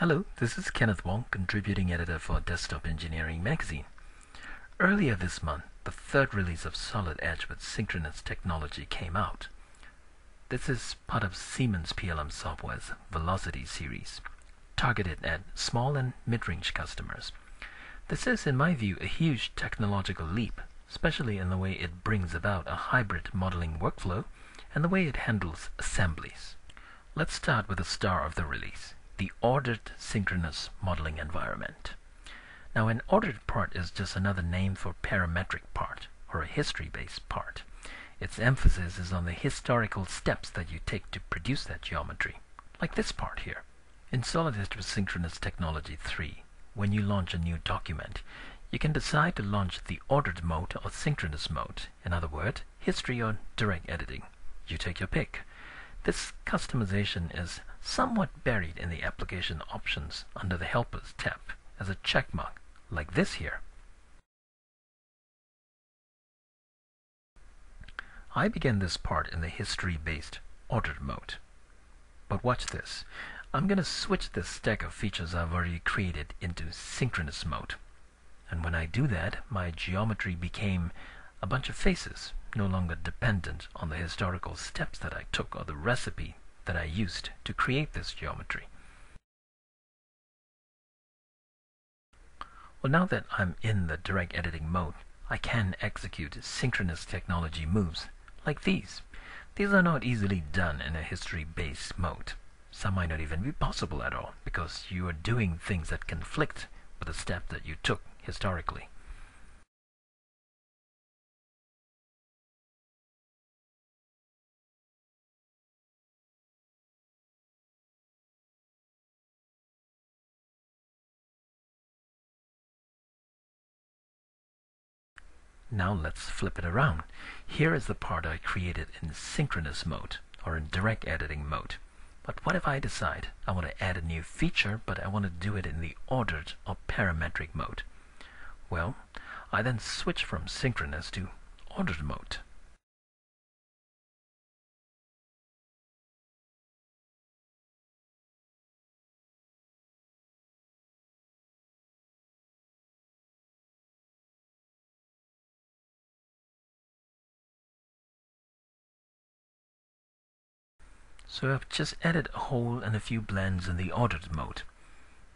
Hello, this is Kenneth Wong, contributing editor for Desktop Engineering magazine. Earlier this month, the third release of Solid Edge with Synchronous technology came out. This is part of Siemens PLM Software's Velocity series, targeted at small and mid-range customers. This is, in my view, a huge technological leap, especially in the way it brings about a hybrid modeling workflow and the way it handles assemblies. Let's start with the star of the release, the ordered synchronous modeling environment. Now, an ordered part is just another name for parametric part, or a history-based part. Its emphasis is on the historical steps that you take to produce that geometry, like this part here. In Solid Edge with Synchronous Technology 3, when you launch a new document, you can decide to launch the ordered mode or synchronous mode, in other words, history or direct editing. You take your pick. This customization is somewhat buried in the application options under the Helpers tab as a checkmark, like this here. I began this part in the history-based ordered mode. But watch this. I'm going to switch this stack of features I've already created into synchronous mode. And when I do that, my geometry became a bunch of faces, no longer dependent on the historical steps that I took or the recipe that I used to create this geometry. Well, now that I'm in the direct editing mode, I can execute synchronous technology moves like these. These are not easily done in a history-based mode. Some might not even be possible at all, because you are doing things that conflict with the step that you took historically. Now let's flip it around. Here is the part I created in synchronous mode, or in direct editing mode. But what if I decide I want to add a new feature, but I want to do it in the ordered or parametric mode? Well, I then switch from synchronous to ordered mode. So I've just added a hole and a few blends in the ordered mode.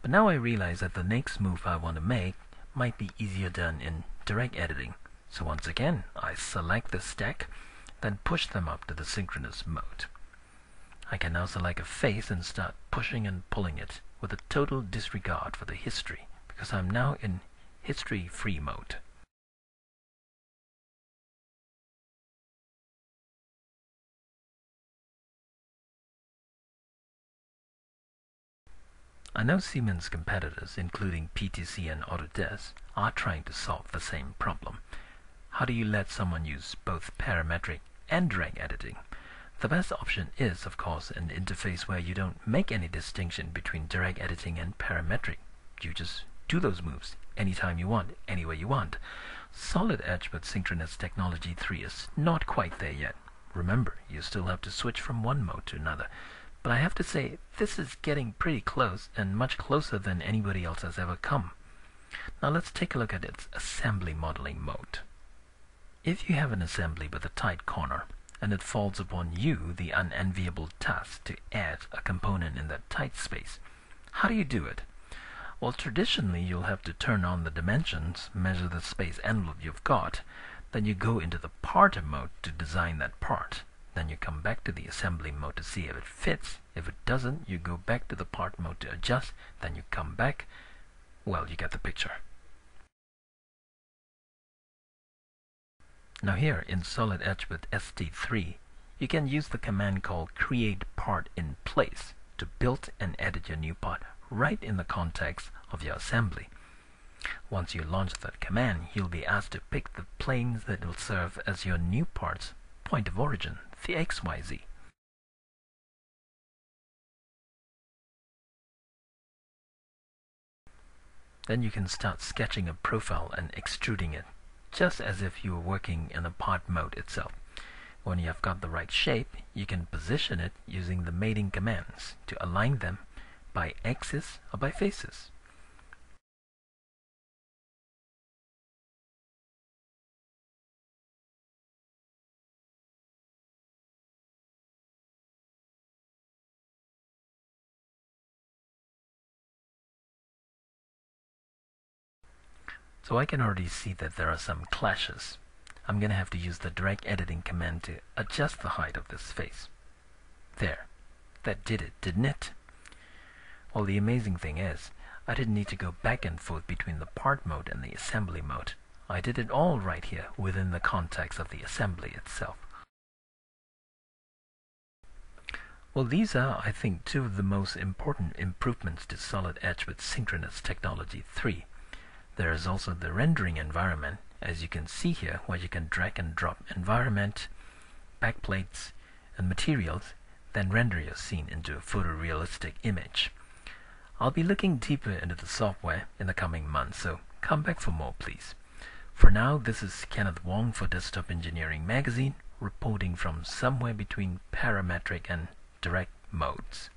But now I realize that the next move I want to make might be easier done in direct editing. So once again, I select the stack, then push them up to the synchronous mode. I can now select a face and start pushing and pulling it with a total disregard for the history, because I'm now in history-free mode. I know Siemens competitors, including PTC and Autodesk, are trying to solve the same problem. How do you let someone use both parametric and direct editing? The best option is, of course, an interface where you don't make any distinction between direct editing and parametric. You just do those moves anytime you want, anywhere you want. Solid Edge with Synchronous Technology 3 is not quite there yet. Remember, you still have to switch from one mode to another. But I have to say, this is getting pretty close, and much closer than anybody else has ever come. Now let's take a look at its assembly modeling mode. If you have an assembly with a tight corner, and it falls upon you the unenviable task to add a component in that tight space, how do you do it? Well, traditionally you'll have to turn on the dimensions, measure the space envelope you've got, then you go into the part mode to design that part. Then you come back to the assembly mode to see if it fits. If it doesn't, you go back to the part mode to adjust. Then you come back. Well, you get the picture. Now here in Solid Edge with ST3, you can use the command called create part in place to build and edit your new part right in the context of your assembly. Once you launch that command, you'll be asked to pick the planes that will serve as your new part's point of origin, the XYZ. Then you can start sketching a profile and extruding it, just as if you were working in a part mode itself. When you have got the right shape, you can position it using the mating commands to align them by axis or by faces. So I can already see that there are some clashes. I'm going to have to use the direct editing command to adjust the height of this face. There. That did it, didn't it? Well, the amazing thing is, I didn't need to go back and forth between the part mode and the assembly mode. I did it all right here within the context of the assembly itself. Well, these are, I think, two of the most important improvements to Solid Edge with Synchronous Technology 3. There is also the rendering environment, as you can see here, where you can drag and drop environment, backplates, and materials, then render your scene into a photorealistic image. I'll be looking deeper into the software in the coming months, so come back for more, please. For now, this is Kenneth Wong for Desktop Engineering Magazine, reporting from somewhere between parametric and direct modes.